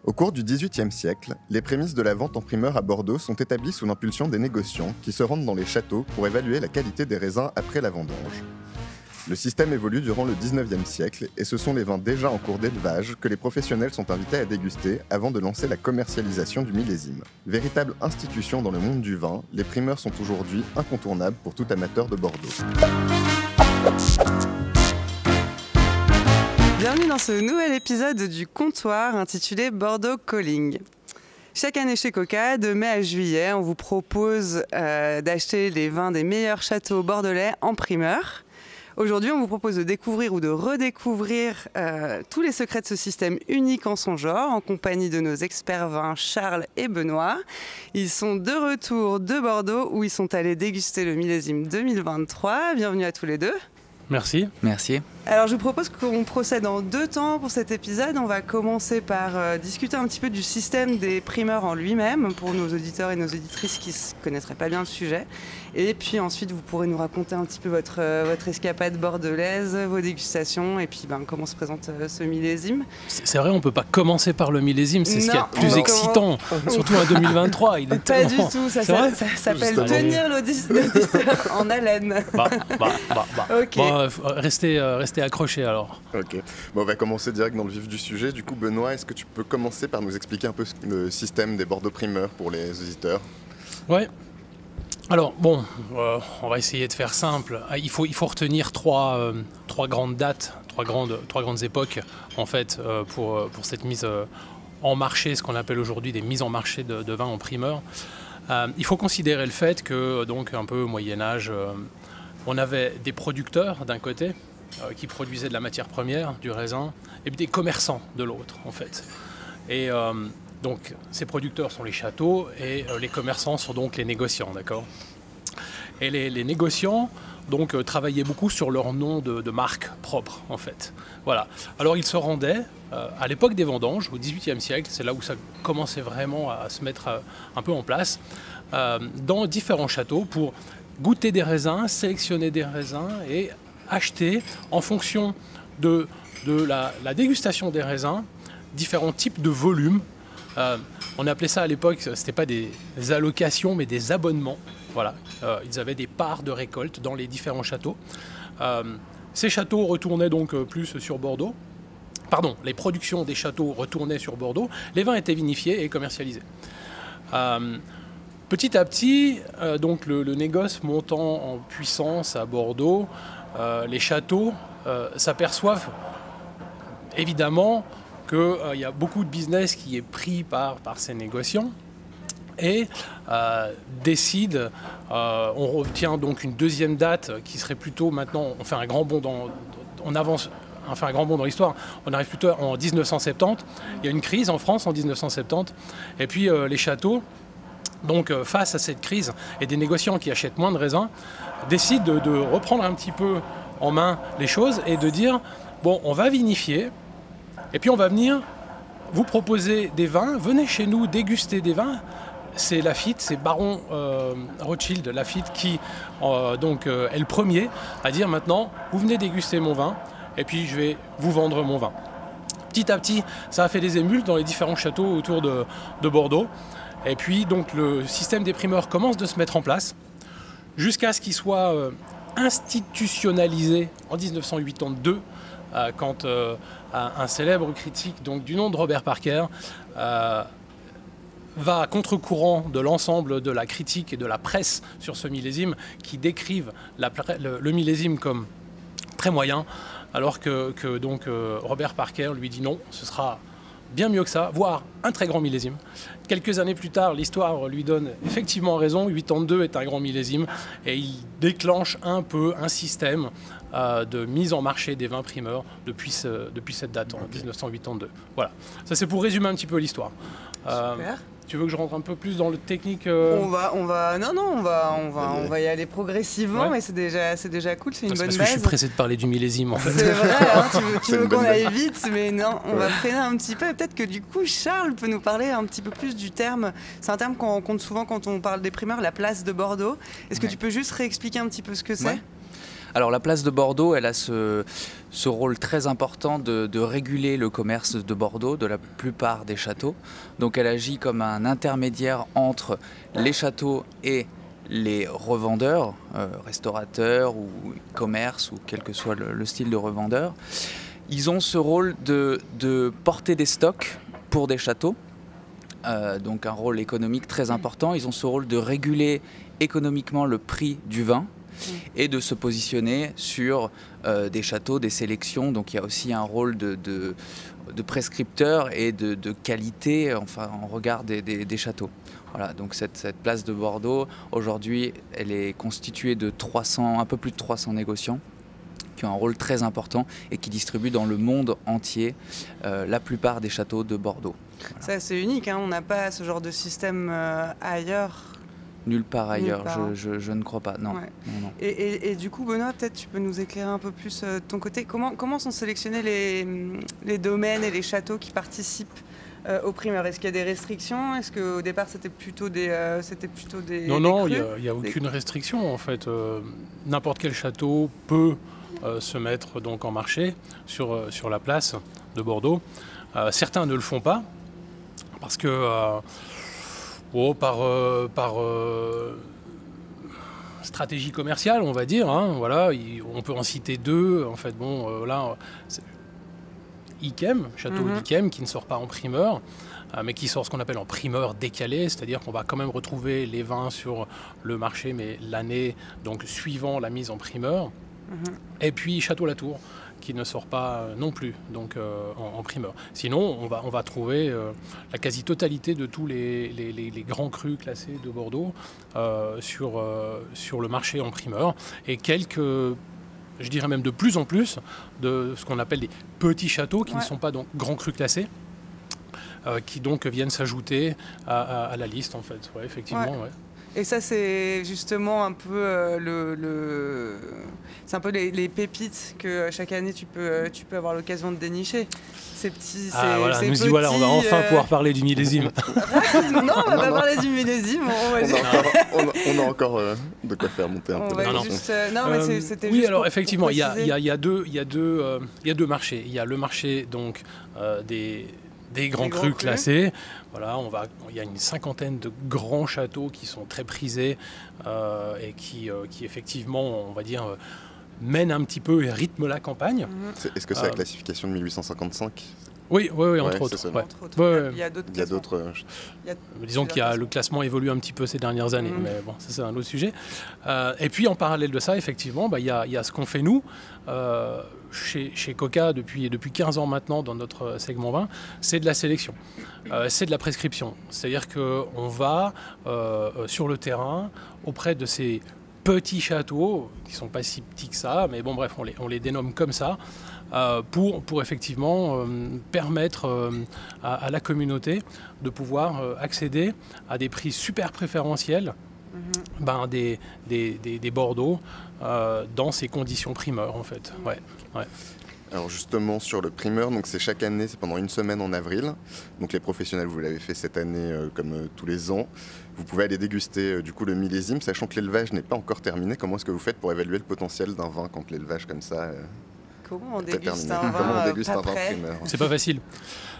Au cours du XVIIIe siècle, les prémices de la vente en primeur à Bordeaux sont établies sous l'impulsion des négociants qui se rendent dans les châteaux pour évaluer la qualité des raisins après la vendange. Le système évolue durant le XIXe siècle et ce sont les vins déjà en cours d'élevage que les professionnels sont invités à déguster avant de lancer la commercialisation du millésime. Véritable institution dans le monde du vin, les primeurs sont aujourd'hui incontournables pour tout amateur de Bordeaux. Bienvenue dans ce nouvel épisode du comptoir intitulé Bordeaux Calling. Chaque année chez Coca, de mai à juillet, on vous propose d'acheter les vins des meilleurs châteaux bordelais en primeur. Aujourd'hui, on vous propose de découvrir ou de redécouvrir tous les secrets de ce système unique en son genre, en compagnie de nos experts vins Charles et Benoît. Ils sont de retour de Bordeaux où ils sont allés déguster le millésime 2023. Bienvenue à tous les deux. Merci. Merci. Alors je vous propose qu'on procède en deux temps pour cet épisode. On va commencer par discuter un petit peu du système des primeurs en lui-même pour nos auditeurs et nos auditrices qui ne connaîtraient pas bien le sujet. Et puis ensuite vous pourrez nous raconter un petit peu votre escapade bordelaise, vos dégustations et puis comment se présente ce millésime. C'est vrai, on ne peut pas commencer par le millésime, c'est ce qu'il y a de plus excitant, surtout en 2023. Il est pas du tout, ça s'appelle tenir l'auditeur en haleine. Okay. Bon, restez accrochés alors. Ok, bon, on va commencer direct dans le vif du sujet. Du coup, Benoît, est-ce que tu peux commencer par nous expliquer un peu le système des Bordeaux primeurs pour les auditeurs? Ouais. Alors bon, on va essayer de faire simple. Il faut retenir trois grandes dates, trois grandes époques en fait pour cette mise en marché, ce qu'on appelle aujourd'hui des mises en marché de vin en primeur. Il faut considérer le fait que donc un peu au Moyen Âge, on avait des producteurs d'un côté qui produisaient de la matière première, du raisin, et puis des commerçants de l'autre en fait. Et donc ces producteurs sont les châteaux et les commerçants sont donc les négociants, d'accord? Et les négociants donc travaillaient beaucoup sur leur nom de marque propre en fait. Voilà. Alors ils se rendaient à l'époque des vendanges, au XVIIIe siècle, c'est là où ça commençait vraiment à se mettre un peu en place, dans différents châteaux pour goûter des raisins, sélectionner des raisins et acheter en fonction de la dégustation des raisins différents types de volumes. On appelait ça à l'époque, c'était pas des allocations mais des abonnements. Voilà, ils avaient des parts de récolte dans les différents châteaux. Ces châteaux retournaient donc plus sur Bordeaux. Pardon, les productions des châteaux retournaient sur Bordeaux. Les vins étaient vinifiés et commercialisés. Petit à petit, donc le négoce montant en puissance à Bordeaux, les châteaux s'aperçoivent évidemment qu'il y a beaucoup de business qui est pris par ces négociants et décident, on retient donc une deuxième date qui serait plutôt maintenant, on fait un grand bond dans l'histoire, on arrive plutôt en 1970, il y a une crise en France en 1970 et puis les châteaux, donc face à cette crise et des négociants qui achètent moins de raisins, décident de reprendre un petit peu en main les choses et de dire bon, on va vinifier et puis on va venir vous proposer des vins, venez chez nous déguster des vins. C'est Lafite, c'est Baron Rothschild Lafite qui est le premier à dire maintenant vous venez déguster mon vin et puis je vais vous vendre mon vin. Petit à petit, ça a fait des émules dans les différents châteaux autour de Bordeaux. Et puis donc le système des primeurs commence de se mettre en place jusqu'à ce qu'il soit institutionnalisé en 1982 quand un célèbre critique donc, du nom de Robert Parker va à contre-courant de l'ensemble de la critique et de la presse sur ce millésime qui décrivent le millésime comme très moyen alors que Robert Parker lui dit non, ce sera bien mieux que ça, voire un très grand millésime. Quelques années plus tard, l'histoire lui donne effectivement raison, 82 est un grand millésime et il déclenche un peu un système de mise en marché des vins primeurs depuis cette date, en 1982. Voilà, ça c'est pour résumer un petit peu l'histoire. Super. Tu veux que je rentre un peu plus dans le technique on va y aller progressivement, ouais. Mais c'est déjà cool, c'est une bonne base. Parce que je suis pressé de parler du millésime en fait. C'est vrai, hein, tu veux qu'on aille vite, mais non, on va freiner un petit peu. Et peut-être que du coup, Charles peut nous parler un petit peu plus du terme. C'est un terme qu'on rencontre souvent quand on parle des primeurs, la place de Bordeaux. Est-ce que tu peux juste réexpliquer un petit peu ce que c'est ? Alors la place de Bordeaux, elle a ce rôle très important de réguler le commerce de Bordeaux, de la plupart des châteaux. Donc elle agit comme un intermédiaire entre les châteaux et les revendeurs, restaurateurs ou commerces ou quel que soit le style de revendeur. Ils ont ce rôle de porter des stocks pour des châteaux, donc un rôle économique très important. Ils ont ce rôle de réguler économiquement le prix du vin et de se positionner sur des châteaux, des sélections. Donc il y a aussi un rôle de prescripteur et de qualité, enfin en regard des châteaux. Voilà, donc cette place de Bordeaux, aujourd'hui, elle est constituée de un peu plus de 300 négociants qui ont un rôle très important et qui distribuent dans le monde entier la plupart des châteaux de Bordeaux. Voilà. Ça, c'est unique, hein, on n'a pas ce genre de système ailleurs. Nulle part ailleurs, Nulle part. Je ne crois pas, non. Ouais. Non. Et du coup, Benoît, peut-être tu peux nous éclairer un peu plus de ton côté. Comment sont sélectionnés les domaines et les châteaux qui participent aux primeurs? Est-ce qu'il y a des restrictions? Est-ce qu'au départ, c'était plutôt des Non, des il crus n'y a aucune restriction en fait. N'importe quel château peut se mettre donc en marché sur la place de Bordeaux. Certains ne le font pas parce que par stratégie commerciale, on va dire. Hein, voilà, on peut en citer deux. En fait, là, Yquem, château d'Yquem, qui ne sort pas en primeur, mais qui sort ce qu'on appelle en primeur décalé, c'est-à-dire qu'on va quand même retrouver les vins sur le marché, mais l'année donc suivant la mise en primeur. Et puis Château Latour, qui ne sort pas non plus donc en primeur. Sinon, on va trouver la quasi-totalité de tous les grands crus classés de Bordeaux sur le marché en primeur, et quelques, je dirais même de plus en plus, de ce qu'on appelle des petits châteaux qui ne sont pas donc grands crus classés, qui donc viennent s'ajouter à la liste en fait. Ouais, effectivement. Ouais. Et ça, c'est justement un peu c'est un peu les pépites que chaque année tu peux avoir l'occasion de dénicher. Ces petits, voilà, ces nous petits, y voilà, on va enfin pouvoir parler du millésime. Non, on va parler du millésime. On a encore de quoi faire monter un peu. Oui, alors effectivement, il y a deux marchés. Il y a le marché donc des grands crus classés. Voilà, il y a une cinquantaine de grands châteaux qui sont très prisés et qui effectivement, on va dire, mènent un petit peu et rythment la campagne. Est-ce que c'est la classification de 1855 ? Oui, entre autres. Il y a d'autres. Disons le classement évolue un petit peu ces dernières années, mais bon, ça c'est un autre sujet. Et puis en parallèle de ça, effectivement, il y a ce qu'on fait nous, chez Coca depuis 15 ans maintenant dans notre segment vin, c'est de la sélection, c'est de la prescription. C'est-à-dire qu'on va sur le terrain auprès de ces petits châteaux, qui ne sont pas si petits que ça, mais bon bref, on les dénomme comme ça, pour effectivement permettre à la communauté de pouvoir accéder à des prix super préférentiels des Bordeaux dans ces conditions primeurs en fait. Ouais. Alors justement sur le primeur, donc c'est chaque année, c'est pendant une semaine en avril. Donc les professionnels, vous l'avez fait cette année comme tous les ans. Vous pouvez aller déguster du coup le millésime, sachant que l'élevage n'est pas encore terminé. Comment est-ce que vous faites pour évaluer le potentiel d'un vin quand l'élevage comme ça Comment on déguste un vin primeur? C'est pas facile.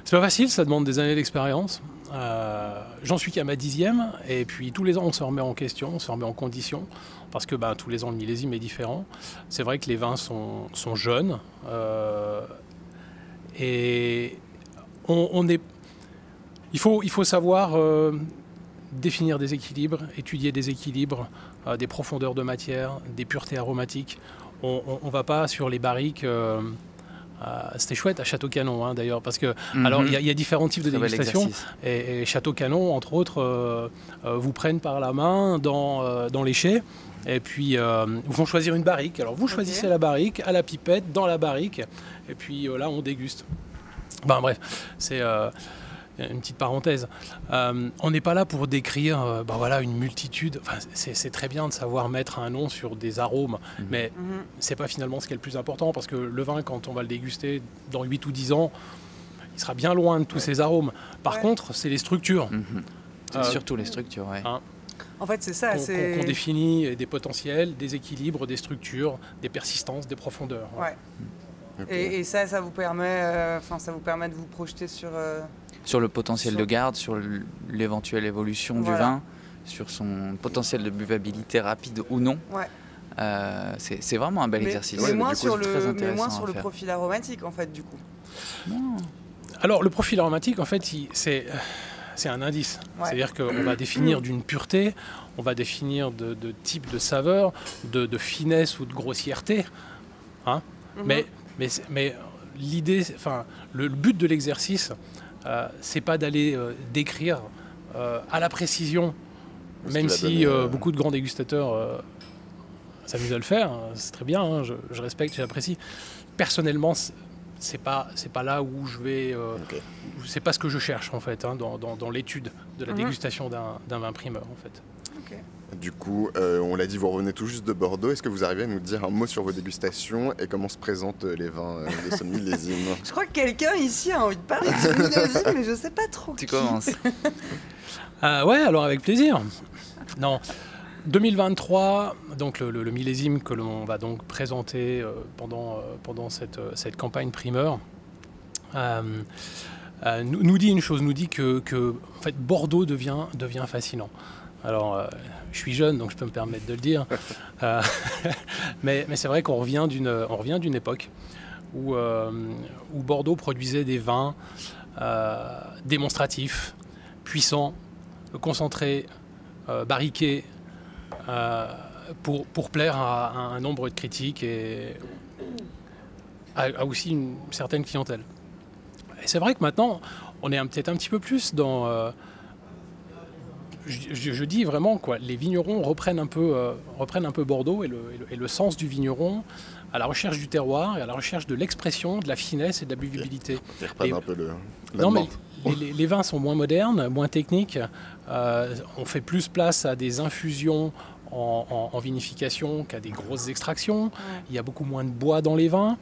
C'est pas facile, ça demande des années d'expérience. J'en suis qu'à ma 10e, et puis tous les ans on se remet en question, on se remet en condition, parce que tous les ans le millésime est différent. C'est vrai que les vins sont jeunes, et il faut savoir définir des équilibres, étudier des équilibres, des profondeurs de matière, des puretés aromatiques. On ne va pas sur les barriques. C'était chouette à Château Canon d'ailleurs, parce que alors il y a différents types de dégustation, et Château Canon entre autres vous prennent par la main dans les chais, et puis vous font choisir une barrique. Alors vous choisissez la barrique à la pipette dans la barrique, et puis là on déguste. Bref, c'est une petite parenthèse. On n'est pas là pour décrire une multitude. Enfin, c'est très bien de savoir mettre un nom sur des arômes, mais c'est pas finalement ce qui est le plus important, parce que le vin, quand on va le déguster dans 8 ou 10 ans, il sera bien loin de tous ces arômes. Par contre, c'est les structures. C'est surtout les structures, En fait, c'est ça. qu'on définit des potentiels, des équilibres, des structures, des persistances, des profondeurs. Ouais. Okay. Et ça vous permet, ça vous permet de vous projeter sur le potentiel de garde, sur l'éventuelle évolution du vin, sur son potentiel de buvabilité rapide ou non. Ouais. C'est vraiment un bel exercice. Mais moins sur le profil aromatique, en fait, du coup. Non. Alors, le profil aromatique, en fait, c'est un indice. Ouais. C'est-à-dire qu'on va définir d'une pureté, on va définir de type de saveur, de finesse ou de grossièreté. Hein. Mais l'idée, le but de l'exercice, c'est pas d'aller décrire à la précision, même si beaucoup de grands dégustateurs s'amusent à le faire. C'est très bien, hein, je respecte, j'apprécie. Personnellement, c'est pas là où je vais. C'est pas ce que je cherche en fait, hein, dans l'étude de la dégustation d'un vin primeur en fait. Okay. Du coup, on l'a dit, vous revenez tout juste de Bordeaux. Est-ce que vous arrivez à nous dire un mot sur vos dégustations et comment se présentent les vins de ce millésime? Je crois que quelqu'un ici a envie de parler de ce millésime, mais je sais pas trop. Tu commences. Ouais, alors avec plaisir. Non. 2023, donc le millésime que l'on va donc présenter pendant cette campagne primeur, nous dit une chose, nous dit que en fait, Bordeaux devient fascinant. Alors, je suis jeune, donc je peux me permettre de le dire, mais c'est vrai qu'on revient d'une époque où Bordeaux produisait des vins démonstratifs, puissants, concentrés, barriqués, pour plaire à un nombre de critiques et à aussi une certaine clientèle. Et c'est vrai que maintenant, on est peut-être un petit peu plus dans... je dis vraiment, quoi, les vignerons reprennent un peu Bordeaux et le sens du vigneron à la recherche du terroir et à la recherche de l'expression, de la finesse et de la buvabilité. Ils reprennent un peu les vins sont moins modernes, moins techniques. On fait plus place à des infusions en vinification qu'à des grosses extractions. Ouais. Il y a beaucoup moins de bois dans les vins.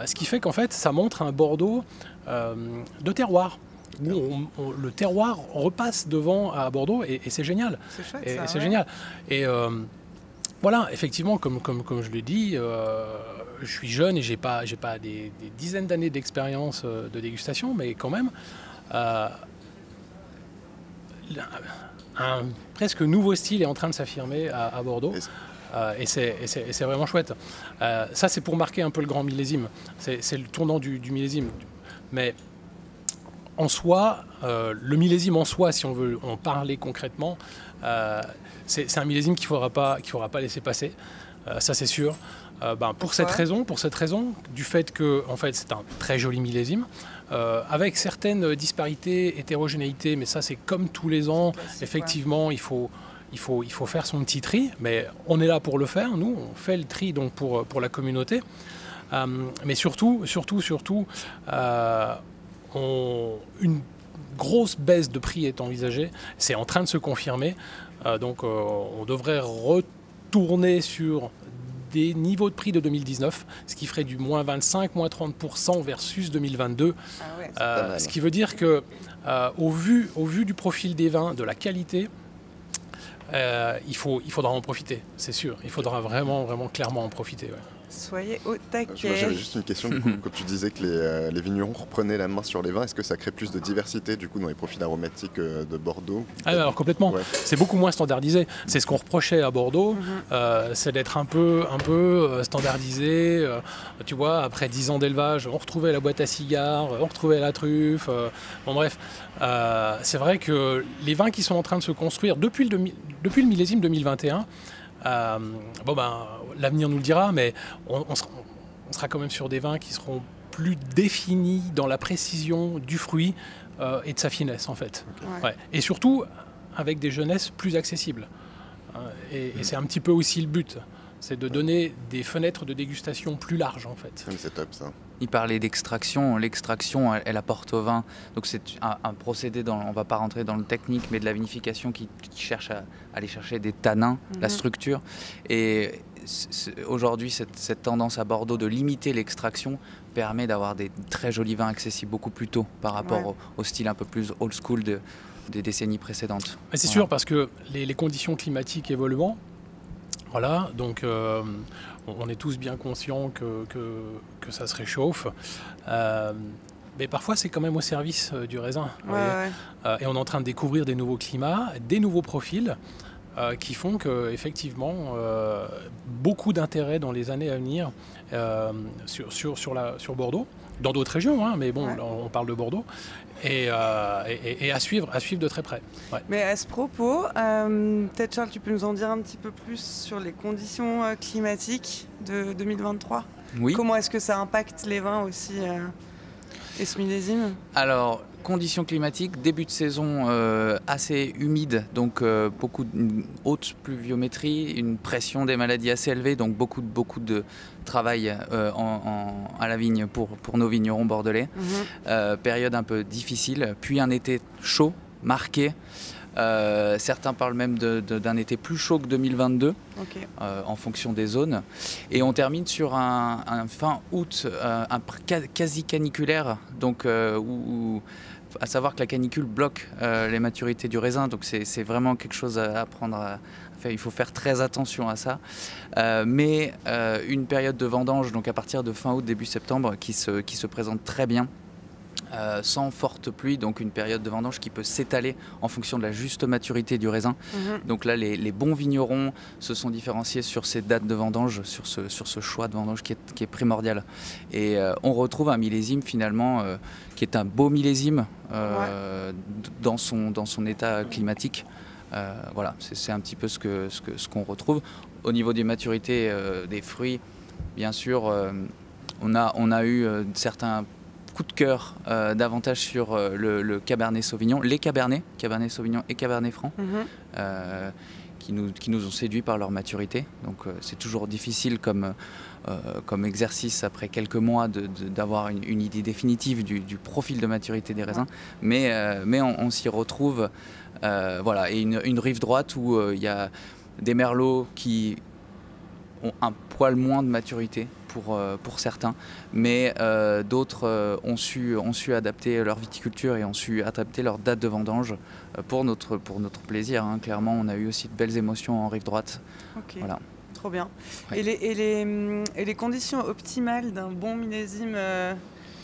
Ce qui fait qu'en fait, ça montre un Bordeaux de terroir. Où le terroir repasse devant à Bordeaux et c'est génial. C'est chouette, c'est génial. Et voilà, effectivement, comme je l'ai dit, je suis jeune et j'ai pas des dizaines d'années d'expérience de dégustation, mais quand même, un presque nouveau style est en train de s'affirmer à Bordeaux. Et c'est vraiment chouette. Ça, c'est pour marquer un peu le grand millésime. C'est le tournant du millésime. Mais en soi, le millésime en soi, si on veut en parler concrètement, c'est un millésime qu'il ne faudra pas laisser passer. Ça, c'est sûr. Pour cette raison, du fait que en fait, c'est un très joli millésime, avec certaines disparités, hétérogénéités, mais ça, c'est comme tous les ans. Effectivement, il faut faire son petit tri, mais on est là pour le faire. Nous, on fait le tri donc pour la communauté. Mais surtout, une grosse baisse de prix est envisagée. C'est en train de se confirmer. Donc, on devrait retourner sur des niveaux de prix de 2019, ce qui ferait du moins 25, moins 30% versus 2022. Ce qui veut dire que, au vu du profil des vins, de la qualité, il faudra en profiter, c'est sûr. Il faudra vraiment clairement en profiter. Ouais. Soyez au taquet. J'avais juste une question, du coup, quand tu disais que les vignerons reprenaient la main sur les vins, est-ce que ça crée plus de diversité du coup dans les profils aromatiques de Bordeaux? Alors complètement, ouais. C'est beaucoup moins standardisé. C'est ce qu'on reprochait à Bordeaux, c'est d'être un peu standardisé. Tu vois, après 10 ans d'élevage, on retrouvait la boîte à cigares, on retrouvait la truffe. Bon bref, c'est vrai que les vins qui sont en train de se construire depuis le millésime 2021, l'avenir nous le dira, mais on sera quand même sur des vins qui seront plus définis dans la précision du fruit et de sa finesse en fait. Okay. Ouais. Et surtout avec des jeunesses plus accessibles. Et c'est un petit peu aussi le but, c'est de donner des fenêtres de dégustation plus larges en fait. C'est top ça. Il parlait d'extraction. L'extraction, elle apporte au vin. Donc c'est un procédé, on ne va pas rentrer dans le technique, mais de la vinification qui cherche à aller chercher des tanins, la structure. Et aujourd'hui, cette tendance à Bordeaux de limiter l'extraction permet d'avoir des très jolis vins accessibles beaucoup plus tôt par rapport au style un peu plus old school des décennies précédentes. Mais c'est sûr, parce que les conditions climatiques évoluant, voilà, donc on est tous bien conscients que ça se réchauffe. Mais parfois, c'est quand même au service du raisin. Et on est en train de découvrir des nouveaux climats, des nouveaux profils qui font qu'effectivement, beaucoup d'intérêt dans les années à venir sur Bordeaux, dans d'autres régions, hein, mais bon, là, on parle de Bordeaux, et à suivre de très près. Ouais. Mais à ce propos, peut-être Charles, tu peux nous en dire un petit peu plus sur les conditions climatiques de 2023 ? Oui. Comment est-ce que ça impacte les vins aussi et ce millésime ? Alors, conditions climatiques, début de saison assez humide, donc beaucoup de haute pluviométrie, une pression des maladies assez élevée, donc beaucoup de travail à la vigne pour nos vignerons bordelais. Période un peu difficile, puis un été chaud, marqué. Certains parlent même d'un été plus chaud que 2022, en fonction des zones. Et on termine sur un fin août quasi caniculaire, donc à savoir que la canicule bloque les maturités du raisin, donc c'est vraiment quelque chose à prendre à faire. Il faut faire très attention à ça. Mais une période de vendange, donc à partir de fin août, début septembre, qui se présente très bien. Sans forte pluie, donc une période de vendange qui peut s'étaler en fonction de la juste maturité du raisin. Donc là, les bons vignerons se sont différenciés sur ces dates de vendange, sur ce choix de vendange qui est primordial. Et on retrouve un millésime finalement qui est un beau millésime dans son état climatique. Voilà, c'est un petit peu ce qu'on retrouve. Au niveau des maturités des fruits, bien sûr, on a eu certains coup de cœur davantage sur le Cabernet Sauvignon, les Cabernet Sauvignon et Cabernet Franc, qui nous ont séduits par leur maturité. Donc c'est toujours difficile comme exercice après quelques mois d'avoir une idée définitive du profil de maturité des raisins, mais on s'y retrouve, voilà, et une rive droite où il y a des merlots qui ont un poil moins de maturité pour certains, mais d'autres ont su adapter leur viticulture et ont su adapter leur date de vendange pour notre plaisir. Hein. Clairement, on a eu aussi de belles émotions en rive droite. Voilà. Trop bien. Ouais. Et les conditions optimales d'un bon millésime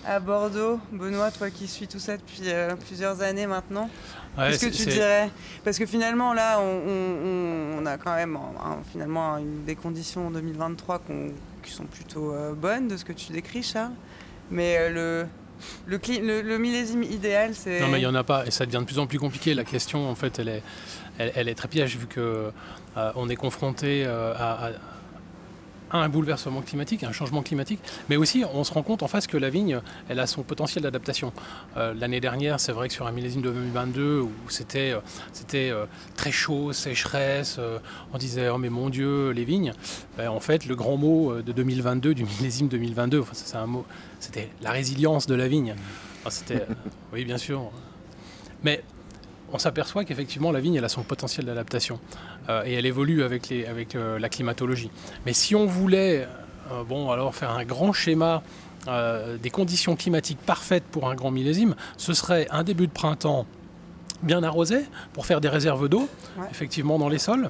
à Bordeaux, Benoît, toi qui suis tout ça depuis plusieurs années maintenant, qu'est-ce que tu dirais ? Parce que finalement, là, on a quand même finalement des conditions en 2023 qui sont plutôt bonnes de ce que tu décris, Charles. Mais le millésime idéal, c'est... Non, mais il n'y en a pas, et ça devient de plus en plus compliqué. La question, en fait, elle est très piège, vu qu'on est confronté à un bouleversement climatique, un changement climatique, mais aussi on se rend compte en face que la vigne, elle a son potentiel d'adaptation. L'année dernière, c'est vrai que sur un millésime de 2022 où c'était très chaud, sécheresse, on disait oh mais mon Dieu les vignes. En fait, le grand mot de 2022, du millésime 2022, enfin, c'est un mot, c'était la résilience de la vigne. Enfin, c'était, oui bien sûr, mais on s'aperçoit qu'effectivement la vigne elle a son potentiel d'adaptation et elle évolue avec la climatologie. Mais si on voulait alors faire un grand schéma des conditions climatiques parfaites pour un grand millésime, ce serait un début de printemps bien arrosé pour faire des réserves d'eau, effectivement dans les sols.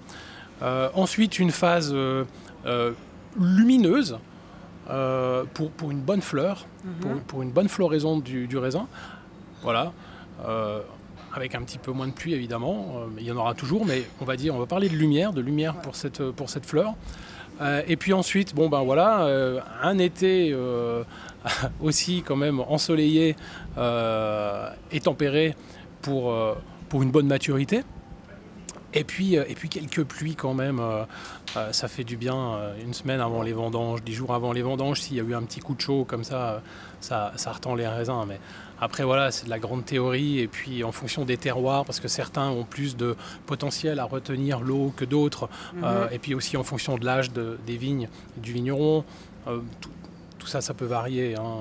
Ensuite une phase lumineuse pour une bonne fleur, pour une bonne floraison du raisin. Voilà. Avec un petit peu moins de pluie évidemment, il y en aura toujours, mais on va parler de lumière pour cette fleur. Et puis ensuite, un été aussi quand même ensoleillé et tempéré pour une bonne maturité. Et puis quelques pluies quand même, ça fait du bien une semaine avant les vendanges, 10 jours avant les vendanges, s'il y a eu un petit coup de chaud comme ça retend les raisins. Mais après voilà, c'est de la grande théorie et puis en fonction des terroirs, parce que certains ont plus de potentiel à retenir l'eau que d'autres, et puis aussi en fonction de l'âge des vignes, du vigneron, tout ça peut varier. Hein,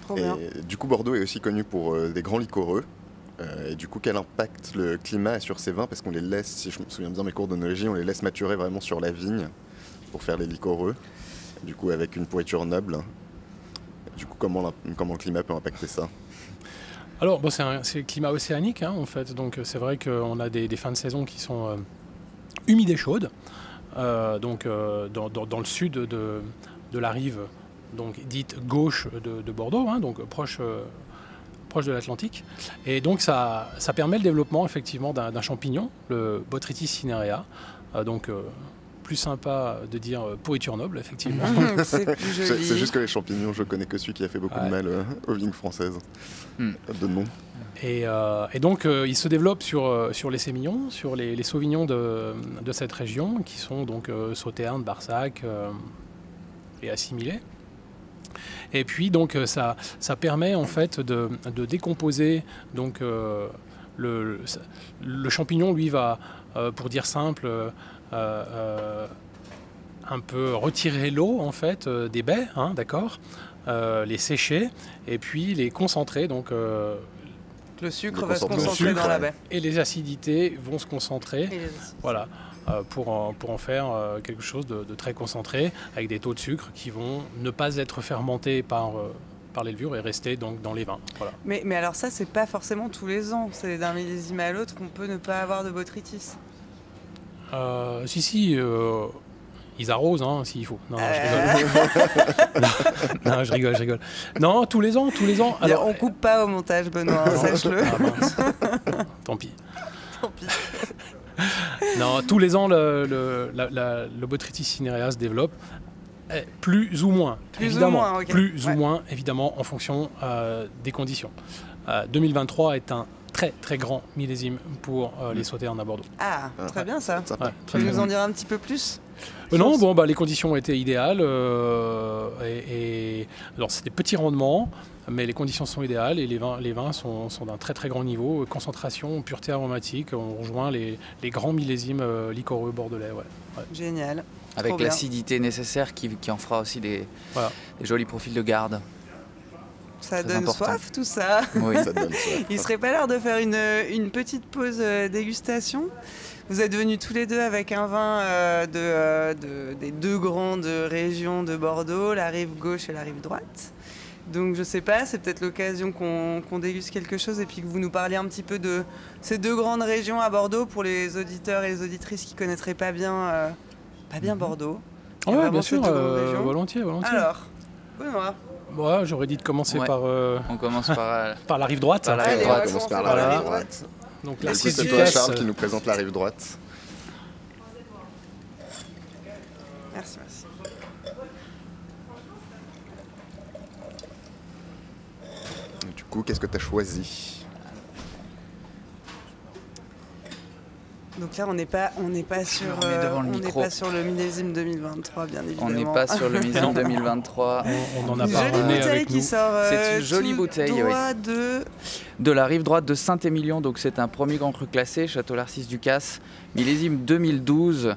Trop bien. Et du coup, Bordeaux est aussi connu pour des grands liquoreux. Et du coup, quel impact le climat a sur ces vins ? Parce qu'on les laisse, si je me souviens bien mes cours d'œnologie, on les laisse maturer vraiment sur la vigne pour faire les liquoreux. Du coup, avec une pourriture noble. Du coup, comment le climat peut impacter ça ? Alors, bon, c'est le climat océanique, hein, en fait. Donc, c'est vrai qu'on a des fins de saison qui sont humides et chaudes. Dans le sud de la rive, donc dite gauche de Bordeaux, hein, donc proche de l'Atlantique. Et donc, ça permet le développement, effectivement, d'un champignon, le Botrytis cinerea. Plus sympa de dire pourriture noble, effectivement. C'est plus joli. C'est juste que les champignons, je connais que celui qui a fait beaucoup de mal aux vignes françaises. De nom. Et donc, il se développe sur les sémillons, sur les sauvignons de cette région, qui sont donc Sauternes, Barsac et assimilés. Et puis, donc, ça permet en fait de décomposer. Donc, le champignon, lui, va, pour dire simple, un peu retirer l'eau en fait des baies, hein, d'accord, les sécher et puis les concentrer. Donc, le sucre va se concentrer dans la baie. Et les acidités vont se concentrer. Voilà. Pour en faire quelque chose de très concentré, avec des taux de sucre qui vont ne pas être fermentés par les levures et rester donc dans les vins. Voilà. Mais alors ça, c'est pas forcément tous les ans. C'est d'un millésime à l'autre qu'on peut ne pas avoir de botrytis. Si, ils arrosent, hein, s'il faut. Non, je rigole. Non, je rigole. Non, tous les ans. Alors, on coupe pas au montage, Benoît, sache-le. Ah, mince. Tant pis. Non, tous les ans, le Botrytis cinerea se développe, plus ou moins, évidemment, évidemment, en fonction des conditions. 2023 est un très très grand millésime pour les Sauternes à Bordeaux. Ah, très bien ça. Ouais, tu peux nous en dire un petit peu plus? Non, bon, les conditions étaient idéales. Alors, c'est des petits rendements, mais les conditions sont idéales et les vins sont d'un très très grand niveau. Concentration, pureté aromatique, on rejoint les grands millésimes liquoreux bordelais. Ouais. Génial. Avec l'acidité nécessaire qui en fera aussi des jolis profils de garde. Ça donne soif tout ça. Oui, ça donne soif. Il serait pas l'heure de faire une petite pause dégustation? Vous êtes venus tous les deux avec un vin des deux grandes régions de Bordeaux, la rive gauche et la rive droite. Donc je sais pas, c'est peut-être l'occasion qu'on déguste quelque chose et puis que vous nous parliez un petit peu de ces deux grandes régions à Bordeaux pour les auditeurs et les auditrices qui connaîtraient pas bien Bordeaux. Oui, bien sûr, volontiers. Alors, Benoît. Ouais, j'aurais dit de commencer par... On commence par la rive droite. On commence par la rive droite. Donc là, c'est toi, Charles, qui nous présente la rive droite. Merci. Du coup, qu'est-ce que tu as choisi? Donc là, on n'est pas sur le millésime 2023, bien évidemment. On n'est pas sur le millésime 2023. On en a parlé avec nous. C'est une jolie bouteille, de la rive droite de Saint-Émilion. Donc c'est un premier grand cru classé, Château Larcis-Ducasse, millésime 2012,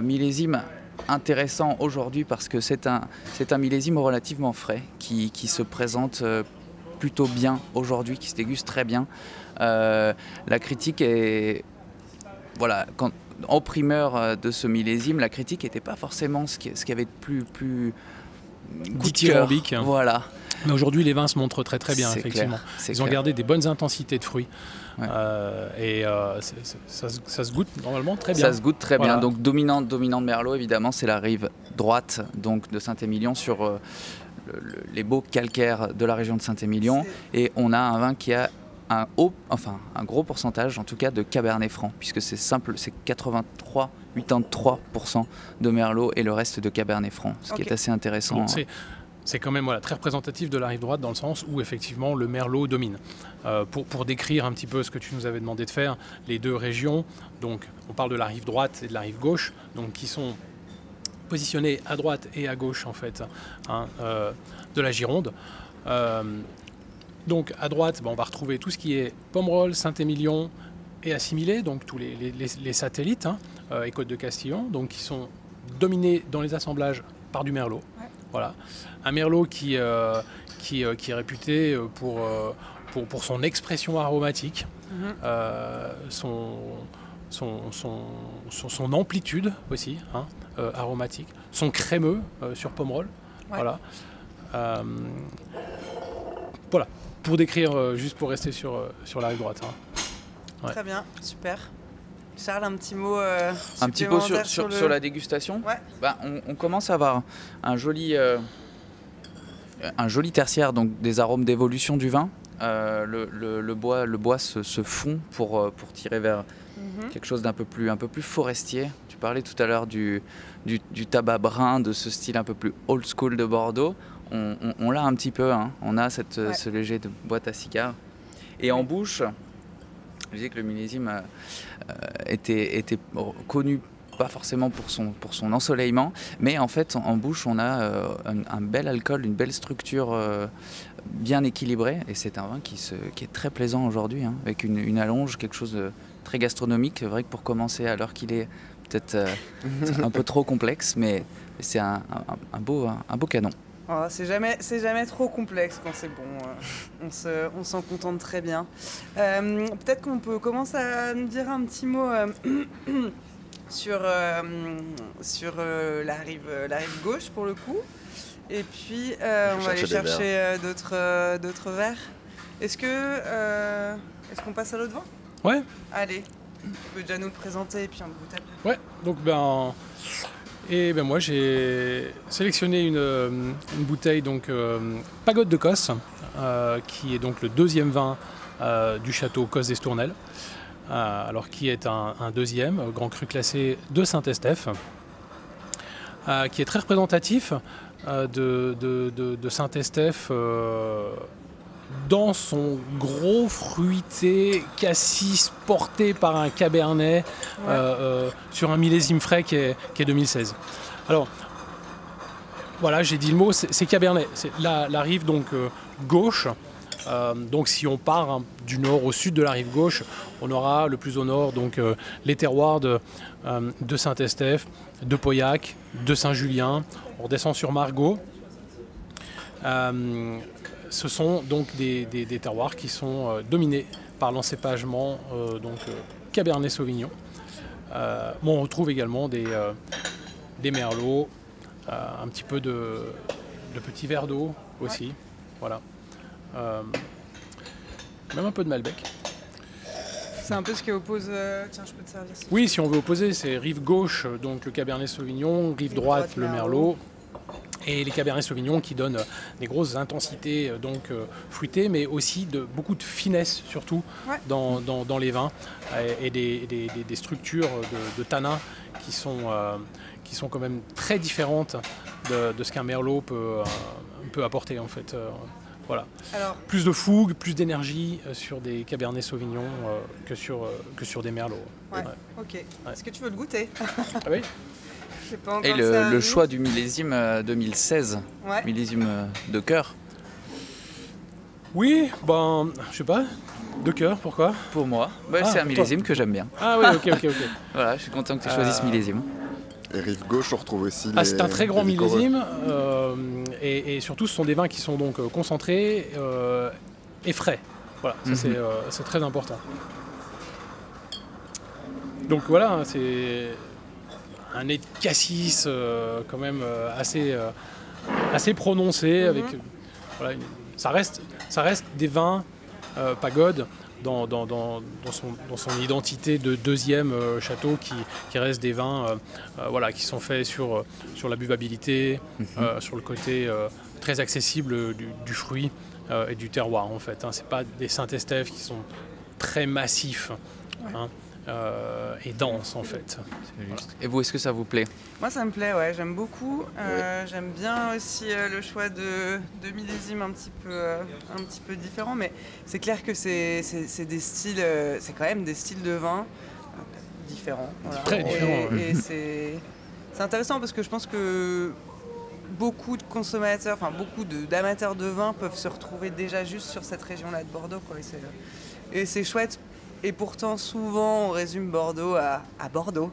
millésime intéressant aujourd'hui parce que c'est un millésime relativement frais qui se présente plutôt bien aujourd'hui, qui se déguste très bien. La critique est... Voilà, en primeur de ce millésime, la critique n'était pas forcément ce qu'il y avait de plus dithyrambique. Voilà. Mais aujourd'hui, les vins se montrent très très bien, effectivement. Ils ont gardé des bonnes intensités de fruits. Ouais. Ça se goûte normalement très bien. Ça se goûte très bien. Donc dominant de Merlot, évidemment, c'est la rive droite donc, de Saint-Émilion sur les beaux calcaires de la région de Saint-Émilion. Et on a un vin qui a un gros pourcentage en tout cas de Cabernet Franc, puisque c'est simple, c'est 83% de Merlot et le reste de Cabernet Franc, ce qui est assez intéressant. Donc c'est quand même très représentatif de la rive droite dans le sens où effectivement le Merlot domine. Pour décrire un petit peu ce que tu nous avais demandé de faire, les deux régions, donc on parle de la rive droite et de la rive gauche, donc qui sont positionnés à droite et à gauche en fait de la Gironde. Donc à droite, on va retrouver tout ce qui est Pomerol, Saint-Émilion et assimilés, donc tous les satellites, et Côte de Castillon, donc qui sont dominés dans les assemblages par du Merlot. Ouais. Voilà. Un Merlot qui est réputé pour son expression aromatique, son amplitude aussi, aromatique, son crémeux sur Pomerol. Ouais. Voilà. pour décrire, juste pour rester sur la rive droite. Ouais. Très bien, super. Charles, un petit mot Un petit mot supplémentaire sur la dégustation. Ouais. On commence à avoir un joli tertiaire, donc des arômes d'évolution du vin. Le bois se fond pour tirer vers quelque chose d'un peu plus forestier. Tu parlais tout à l'heure du tabac brun, de ce style un peu plus old school de Bordeaux. On l'a un petit peu, hein. On a ce léger de boîte à cigares. Et en bouche, je disais que le millésime était connu pas forcément pour son ensoleillement, mais en fait en bouche on a un bel alcool, une belle structure bien équilibrée, et c'est un vin qui est très plaisant aujourd'hui, hein, avec une allonge, quelque chose de très gastronomique. C'est vrai que pour commencer à l'heure qu'il est, peut-être un peu trop complexe, mais c'est un beau canon. Oh, c'est jamais trop complexe quand c'est bon. On s'en contente très bien. Peut-être qu'on peut commencer à nous dire un petit mot sur la rive gauche pour le coup. Et puis on va aller chercher d'autres verres. Est-ce qu'on passe à l'autre vin ? Ouais. Allez, tu peux déjà nous le présenter et puis on le goûte après. Ouais, donc moi j'ai sélectionné une bouteille donc Pagode de Cos, qui est donc le deuxième vin du château Cos d'Estournel, alors qui est un deuxième grand cru classé de Saint-Estèphe, qui est très représentatif de Saint-Estèphe dans son gros fruité cassis porté par un cabernet sur un millésime frais qui est 2016. Alors voilà, j'ai dit le mot, c'est cabernet. C'est la rive donc gauche. Donc si on part du nord au sud de la rive gauche, on aura le plus au nord donc les terroirs de Saint-Estèphe, de Pauillac, de Saint-Julien. On descend sur Margaux. Ce sont donc des terroirs qui sont dominés par l'encépagement Cabernet Sauvignon. On retrouve également des merlots, un petit peu de petits verres d'eau aussi. Voilà. Même un peu de Malbec. C'est un peu ce qui oppose... Tiens, je peux te servir. Oui, si on veut opposer, c'est rive gauche, donc le Cabernet Sauvignon, rive droite, le Merlot. Et les Cabernet Sauvignon qui donnent des grosses intensités fruitées, mais aussi beaucoup de finesse surtout dans les vins, et des structures de tanins qui sont quand même très différentes de ce qu'un Merlot peut apporter en fait. Voilà. Alors, plus de fougue, plus d'énergie sur des Cabernet Sauvignon que sur des Merlots. Ouais. Ok. Ouais. Est-ce que tu veux le goûter? Ah oui. Et le choix du millésime 2016, millésime de cœur. Oui, je sais pas, de cœur, pourquoi? Pour moi, c'est un millésime que j'aime bien. Ah oui, ok. Voilà, je suis content que tu aies choisi ce millésime. Et rive gauche, on retrouve aussi c'est un très grand millésime, et surtout ce sont des vins qui sont donc concentrés et frais. Voilà, ça c'est très important. Donc voilà, c'est un nez de cassis quand même assez prononcé, avec ça reste des vins Pagode dans son identité de deuxième château, qui reste des vins qui sont faits sur la buvabilité, sur le côté très accessible du fruit et du terroir en fait. C'est pas des Saint-Estèphe qui sont très massifs. Et dense en fait. Voilà. Et vous, est-ce que ça vous plaît? Moi ça me plaît, j'aime beaucoup. J'aime bien aussi le choix de millésimes un petit peu différents, mais c'est clair que c'est des styles, c'est quand même des styles de vin différents. Voilà. Très différents. Et c'est intéressant parce que je pense que beaucoup de consommateurs, beaucoup d'amateurs de vin peuvent se retrouver déjà juste sur cette région-là de Bordeaux, quoi. Et c'est chouette. Et pourtant, souvent, on résume Bordeaux à Bordeaux.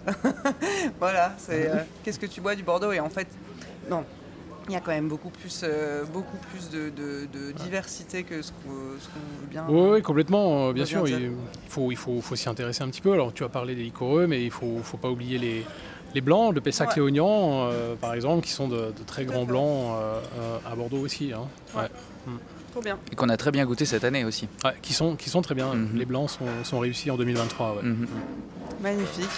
Voilà, c'est qu'est-ce que tu bois du Bordeaux? Et en fait, non, il y a quand même beaucoup plus de diversité que ce qu'on veut bien. Oui, complètement, bien sûr. Il faut s'y intéresser un petit peu. Alors, tu as parlé des liquoreux, mais il ne faut pas oublier les blancs, le Pessac-Léognan, par exemple, qui sont de très grands blancs à Bordeaux aussi. Hein. Trop bien. Et qu'on a très bien goûté cette année aussi. Ouais, qui sont très bien. Les blancs sont réussis en 2023. Ouais. Magnifique.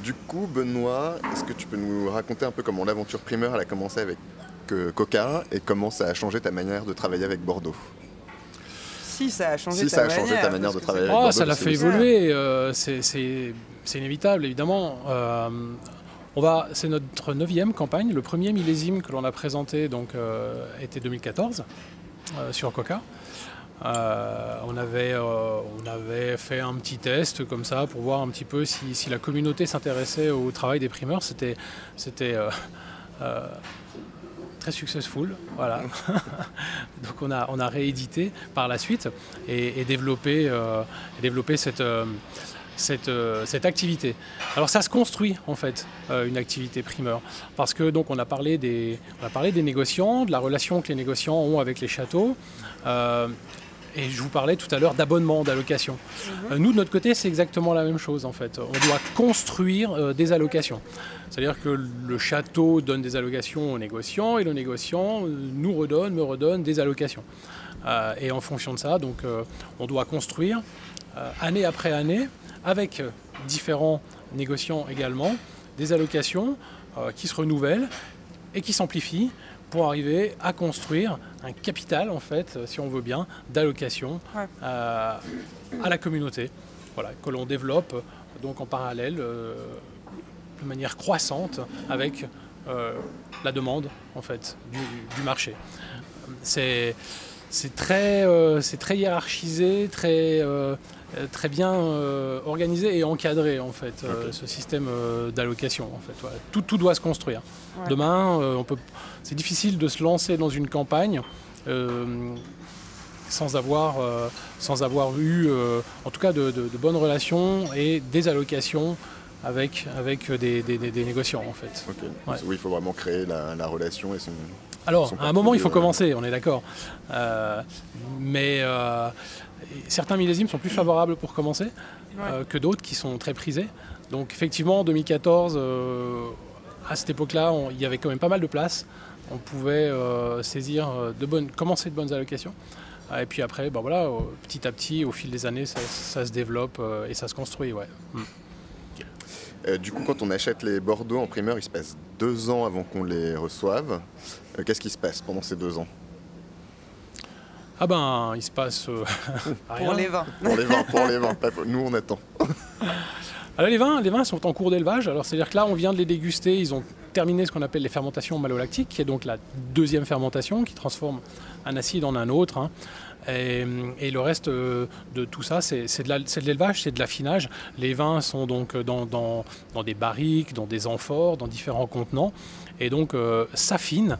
Du coup, Benoît, est-ce que tu peux nous raconter un peu comment l'aventure primeur elle a commencé avec Coca et comment ça a changé ta manière de travailler avec Bordeaux? Si ça a changé, ta manière de travailler avec Bordeaux. Ça l'a fait évoluer. C'est inévitable, évidemment. C'est notre 9e campagne. Le premier millésime que l'on a présenté était 2014 sur Coca. On avait fait un petit test comme ça pour voir un petit peu si la communauté s'intéressait au travail des primeurs. C'était très successful, voilà. Donc on a réédité par la suite et développé cette activité. Alors ça se construit en fait, une activité primeur, parce que donc on a parlé des négociants, de la relation que les négociants ont avec les châteaux. Et je vous parlais tout à l'heure d'abonnement, d'allocation. Nous, de notre côté, c'est exactement la même chose en fait. On doit construire des allocations. C'est-à-dire que le château donne des allocations aux négociants et le négociant me redonne des allocations. Et en fonction de ça, donc, on doit construire année après année, avec différents négociants également, des allocations qui se renouvellent et qui s'amplifient pour arriver à construire un capital, en fait, si on veut bien, d'allocation à la communauté, voilà, que l'on développe donc en parallèle de manière croissante avec la demande en fait, du marché. C'est très hiérarchisé, très bien organisé et encadré en fait, ce système d'allocation. En fait, voilà. Tout doit se construire. Ouais. Demain, c'est difficile de se lancer dans une campagne sans avoir eu, en tout cas, de bonnes relations et des allocations avec des négociants en fait. Okay. Ouais. Oui, il faut vraiment créer la relation et son... Alors, à un moment, il faut commencer, on est d'accord. Mais certains millésimes sont plus favorables pour commencer que d'autres qui sont très prisés. Donc, effectivement, en 2014, à cette époque-là, il y avait quand même pas mal de place. On pouvait commencer de bonnes allocations. Et puis après, voilà, petit à petit, au fil des années, ça se développe et ça se construit. Ouais. Du coup, quand on achète les Bordeaux en primeur, il se passe 2 ans avant qu'on les reçoive. Qu'est-ce qui se passe pendant ces 2 ans? Ah ben, il se passe rien. Pour les vins. Pour les vins. Nous, on attend. Alors les vins sont en cours d'élevage. Alors c'est-à-dire que là, on vient de les déguster. Ils ont terminé ce qu'on appelle les fermentations malolactiques, qui est donc la 2e fermentation qui transforme un acide en un autre. Hein. Et le reste de tout ça, c'est de l'élevage, c'est de l'affinage. Les vins sont donc dans des barriques, dans des amphores, dans différents contenants. Et donc s'affinent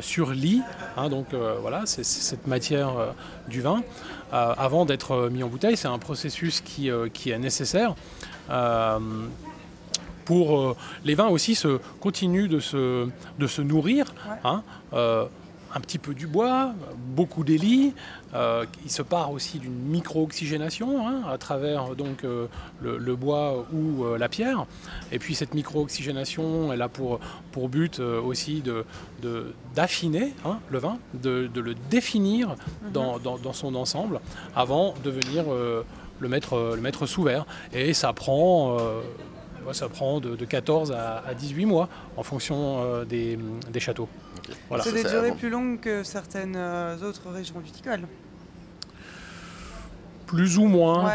sur lit. Hein, donc voilà, c'est cette matière du vin. Avant d'être mis en bouteille, c'est un processus qui est nécessaire. Pour les vins aussi continuent de se nourrir. Hein, un petit peu du bois, beaucoup d'élis. Il se part aussi d'une micro-oxygénation à travers donc, le bois ou la pierre. Et puis cette micro-oxygénation, elle a pour but aussi d'affiner le vin, de le définir dans son ensemble avant de venir le mettre sous verre. Et ça prend de 14 à 18 mois en fonction des châteaux. Okay. Voilà. C'est des durées plus longues que certaines autres régions viticoles. Plus ou moins.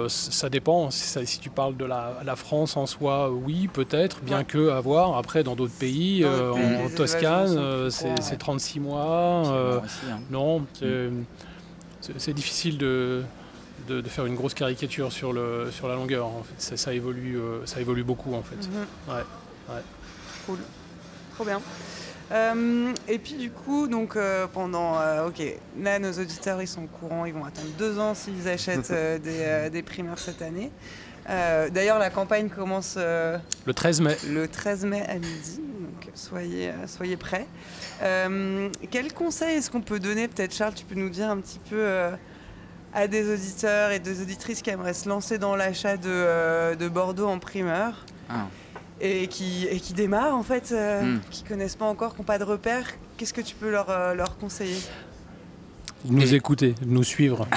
Ça dépend. Si tu parles de la France en soi, oui, peut-être, bien que à voir. Après, dans d'autres pays, en Toscane, c'est 36 mois. Aussi, hein. Non, c'est difficile de faire une grosse caricature sur la longueur. En fait. Ça évolue beaucoup en fait. Ouais. Cool. Trop bien. Et puis du coup, donc là nos auditeurs ils sont au courant, ils vont attendre 2 ans s'ils achètent des primeurs cette année. D'ailleurs la campagne commence le 13 mai. Le 13 mai à midi, donc soyez prêts. Quel conseil est-ce qu'on peut donner? Peut-être Charles, tu peux nous dire un petit peu à des auditeurs et des auditrices qui aimeraient se lancer dans l'achat de Bordeaux en primeur. Et qui démarrent en fait, qui connaissent pas encore, qui n'ont pas de repères. qu'est-ce que tu peux leur conseiller? Nous écouter, nous suivre.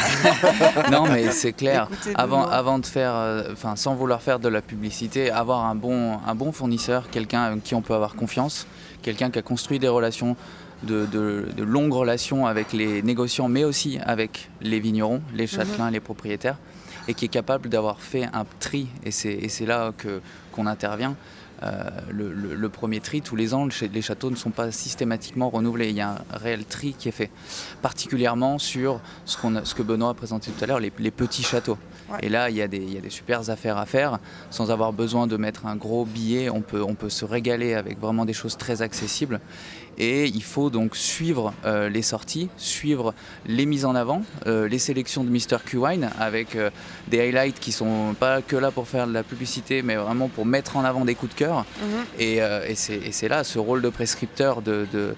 Non, mais c'est clair. Avant de faire, sans vouloir faire de la publicité, avoir un bon fournisseur, quelqu'un qui on peut avoir confiance, quelqu'un qui a construit des relations, de longues relations avec les négociants, mais aussi avec les vignerons, les châtelains, les propriétaires, et qui est capable d'avoir fait un tri. Et c'est là qu'on intervient. Le premier tri, tous les ans, les châteaux ne sont pas systématiquement renouvelés. Il y a un réel tri qui est fait, particulièrement sur ce que Benoît a présenté tout à l'heure, les petits châteaux. Ouais. Et là, il y a des super affaires à faire, sans avoir besoin de mettre un gros billet. On peut se régaler avec vraiment des choses très accessibles. Et il faut donc suivre les sorties, suivre les mises en avant, les sélections de Mr. Q-Wine avec des highlights qui sont pas que là pour faire de la publicité, mais vraiment pour mettre en avant des coups de cœur. Et c'est là, ce rôle de prescripteur de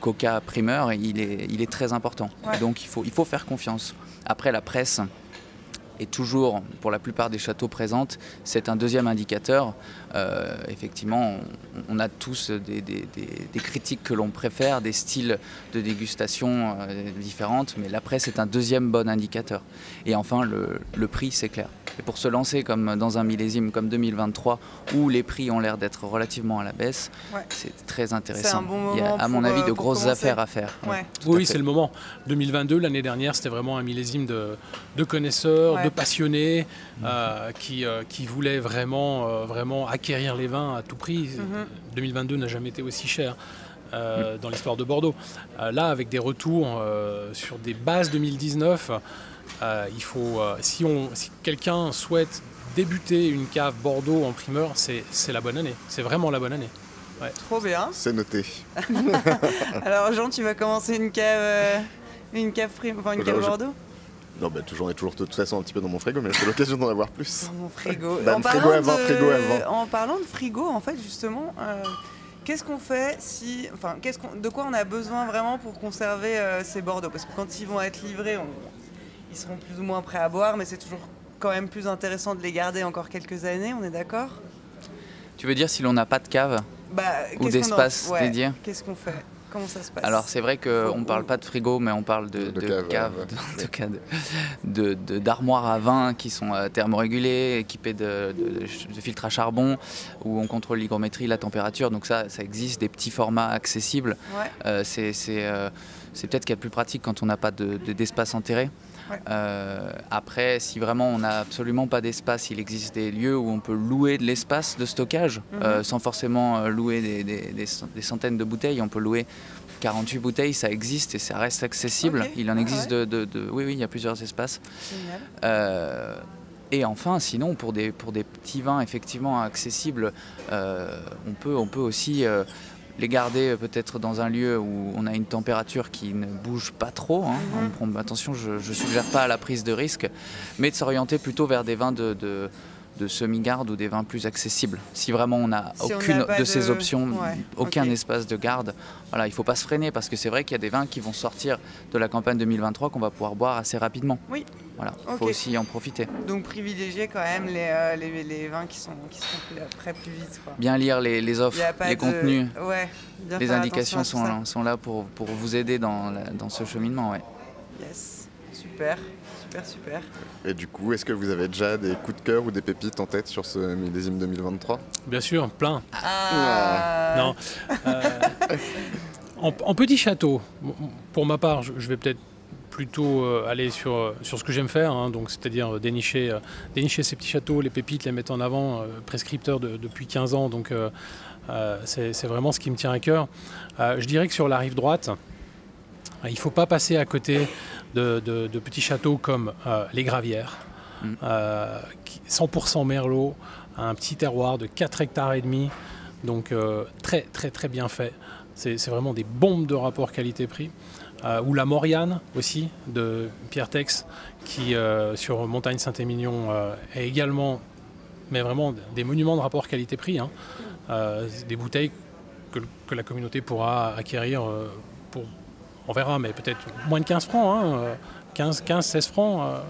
Coca primeur, il est très important. Ouais. Donc il faut faire confiance. Après, la presse est toujours, pour la plupart des châteaux présentes, c'est un deuxième indicateur. Effectivement, on a tous des critiques que l'on préfère, des styles de dégustation différentes, mais la presse est un deuxième bon indicateur. Et enfin, le prix, c'est clair. Et pour se lancer comme dans un millésime comme 2023, où les prix ont l'air d'être relativement à la baisse, c'est très intéressant. C'est un bon moment. Il y a, à mon avis, de grosses affaires à faire. Ouais. Oui, c'est le moment. 2022, l'année dernière, c'était vraiment un millésime de connaisseurs, de passionnés qui voulaient vraiment acquérir les vins à tout prix. 2022 n'a jamais été aussi cher dans l'histoire de Bordeaux. Là, avec des retours sur des bases 2019, il faut, si quelqu'un souhaite débuter une cave Bordeaux en primeur, c'est la bonne année. C'est vraiment la bonne année. Ouais. Trop bien. C'est noté. Alors Jean, tu vas commencer une cave Bordeaux? Non, j'en ai toujours de toute façon un petit peu dans mon frigo, mais c'est l'occasion d'en avoir plus. Dans mon frigo. Frigo avant. En parlant de frigo, en fait, justement, qu'est-ce qu'on fait de quoi on a besoin vraiment pour conserver ces Bordeaux? Parce que quand ils vont être livrés, ils seront plus ou moins prêts à boire, mais c'est toujours quand même plus intéressant de les garder encore quelques années, on est d'accord? Tu veux dire si l'on n'a pas de cave ou d'espace dédié? Qu'est-ce qu'on fait? Comment ça se passe? Alors c'est vrai qu'on ne parle pas de frigo, mais on parle de d'armoires à vin qui sont thermorégulées, équipées de filtres à charbon, où on contrôle l'hygrométrie, la température. Donc ça existe, des petits formats accessibles. C'est peut-être qu'il y a plus pratique quand on n'a pas d'espace enterré. Ouais. Après, si vraiment on n'a absolument pas d'espace, il existe des lieux où on peut louer de l'espace de stockage sans forcément louer des centaines de bouteilles. On peut louer 48 bouteilles, ça existe et ça reste accessible. Okay. Il en existe oui, il y a plusieurs espaces. Et enfin, sinon, pour des petits vins effectivement accessibles, on peut aussi les garder peut-être dans un lieu où on a une température qui ne bouge pas trop. Attention, je ne suggère pas à la prise de risque, mais de s'orienter plutôt vers des vins de semi-garde ou des vins plus accessibles. Si vraiment on n'a aucune de ces options, aucun espace de garde, voilà, il ne faut pas se freiner parce que c'est vrai qu'il y a des vins qui vont sortir de la campagne 2023 qu'on va pouvoir boire assez rapidement. Oui. Voilà, il faut aussi en profiter. Donc privilégier quand même les vins qui seront prêts plus vite, quoi. Bien lire les offres, les contenus. Les indications sont là pour vous aider dans ce cheminement. Ouais. Yes, super. Et du coup, est-ce que vous avez déjà des coups de cœur ou des pépites en tête sur ce millésime 2023? Bien sûr, plein. Non. En petit château, pour ma part, je vais peut-être plutôt aller sur ce que j'aime faire, donc c'est-à-dire dénicher ces petits châteaux, les pépites, les mettre en avant, prescripteur depuis 15 ans, donc c'est vraiment ce qui me tient à cœur. Je dirais que sur la rive droite, il ne faut pas passer à côté de petits châteaux comme les Gravières, 100% Merlot, un petit terroir de 4 hectares et demi, donc très très très bien fait. C'est vraiment des bombes de rapport qualité-prix. Ou la Mauriane aussi, de Pierre Tex, qui sur Montagne Saint-Émilion est également, mais vraiment des monuments de rapport qualité-prix. Des bouteilles que la communauté pourra acquérir on verra, mais peut-être moins de 15 francs, 15-16 francs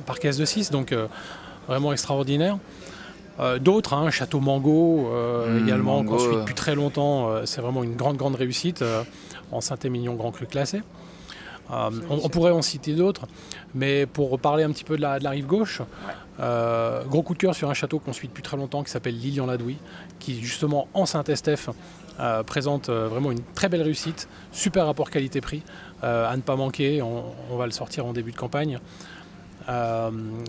par caisse de 6, donc vraiment extraordinaire. D'autres, Château Mango également, construit depuis très longtemps, c'est vraiment une grande réussite. en Saint-Émilion Grand Cru classé. On pourrait en citer d'autres, mais pour parler un petit peu de la rive gauche, gros coup de cœur sur un château qu'on suit depuis très longtemps qui s'appelle Lilian-la-Douille, qui justement en Saint-Estèphe présente vraiment une très belle réussite, super rapport qualité-prix, à ne pas manquer, on va le sortir en début de campagne.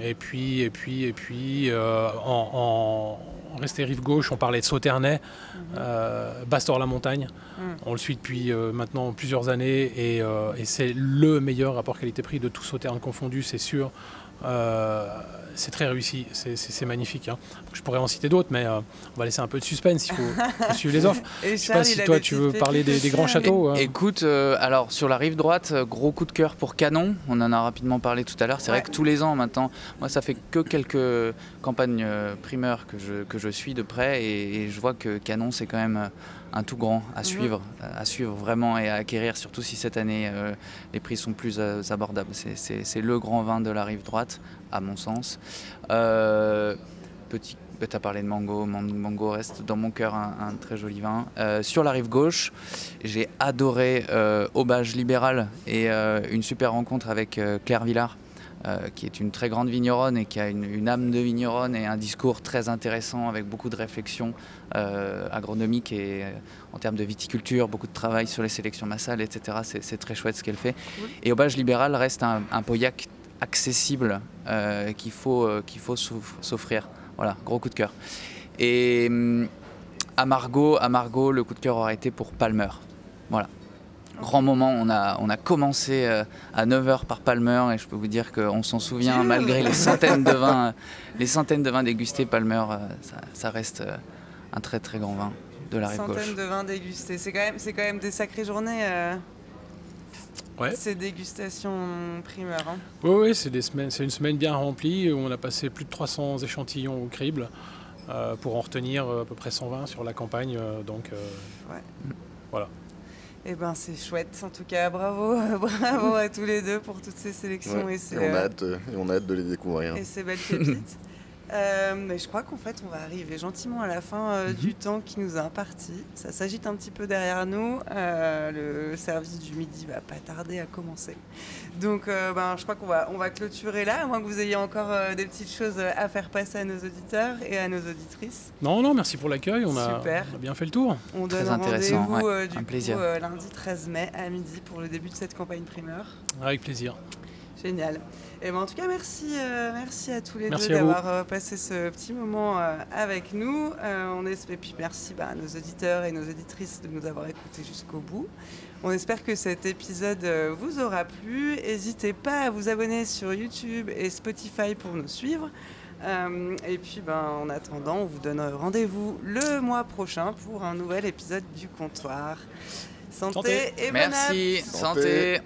Et puis en resté rive gauche, on parlait de Sauternay, Bastor-la-Montagne. On le suit depuis maintenant plusieurs années et c'est le meilleur rapport qualité-prix de tout Sauternes confondu, c'est sûr. C'est très réussi, c'est magnifique. Hein. Je pourrais en citer d'autres, mais on va laisser un peu de suspense, il faut suivre les offres. Je ne sais pas si toi tu veux parler des grands châteaux. Écoute, alors sur la rive droite, gros coup de cœur pour Canon, on en a rapidement parlé tout à l'heure. C'est vrai que tous les ans maintenant, moi ça fait que quelques campagnes primeurs que je suis de près et je vois que Canon c'est quand même un tout grand à suivre vraiment et à acquérir, surtout si cette année les prix sont plus abordables. C'est le grand vin de la rive droite, à mon sens. Tu as parlé de Mango, Mango reste dans mon cœur un très joli vin. Sur la rive gauche, j'ai adoré Aubage Libéral et une super rencontre avec Claire Villard, qui est une très grande vigneronne et qui a une âme de vigneronne et un discours très intéressant avec beaucoup de réflexions agronomiques et en termes de viticulture, beaucoup de travail sur les sélections massales, etc. C'est très chouette ce qu'elle fait. Et Aubage Libéral reste un Pauillac accessible qu'il faut s'offrir. Voilà, gros coup de cœur. Et à Margaux, le coup de cœur aurait été pour Palmer. Voilà. Grand moment, on a commencé à 9h par Palmer et je peux vous dire qu'on s'en souvient malgré les centaines de vins dégustés. Palmer, ça reste un très très grand vin de la rive gauche. Centaines de vins dégustés, c'est quand même des sacrées journées. Ces dégustations primeurs. Hein. Oui, c'est une semaine bien remplie où on a passé plus de 300 échantillons au crible pour en retenir à peu près 120 sur la campagne. Voilà. Eh ben c'est chouette, en tout cas bravo à tous les deux pour toutes ces sélections et on a hâte de les découvrir. Et ces belles pépites. Mais je crois qu'en fait on va arriver gentiment à la fin du temps qui nous est imparti. Ça s'agite un petit peu derrière nous. Le service du midi va pas tarder à commencer. Donc je crois qu'on va clôturer là, à moins que vous ayez encore des petites choses à faire passer à nos auditeurs et à nos auditrices. Non, merci pour l'accueil, on a bien fait le tour. On donne rendez-vous lundi 13 mai à midi pour le début de cette campagne primeur. Avec plaisir. Génial. Et en tout cas, merci à tous les deux d'avoir passé ce petit moment avec nous. Et puis merci à nos auditeurs et nos auditrices de nous avoir écoutés jusqu'au bout. On espère que cet épisode vous aura plu. N'hésitez pas à vous abonner sur YouTube et Spotify pour nous suivre. Et puis en attendant, on vous donne rendez-vous le mois prochain pour un nouvel épisode du Comptoir. Santé et bonne app. Merci, santé.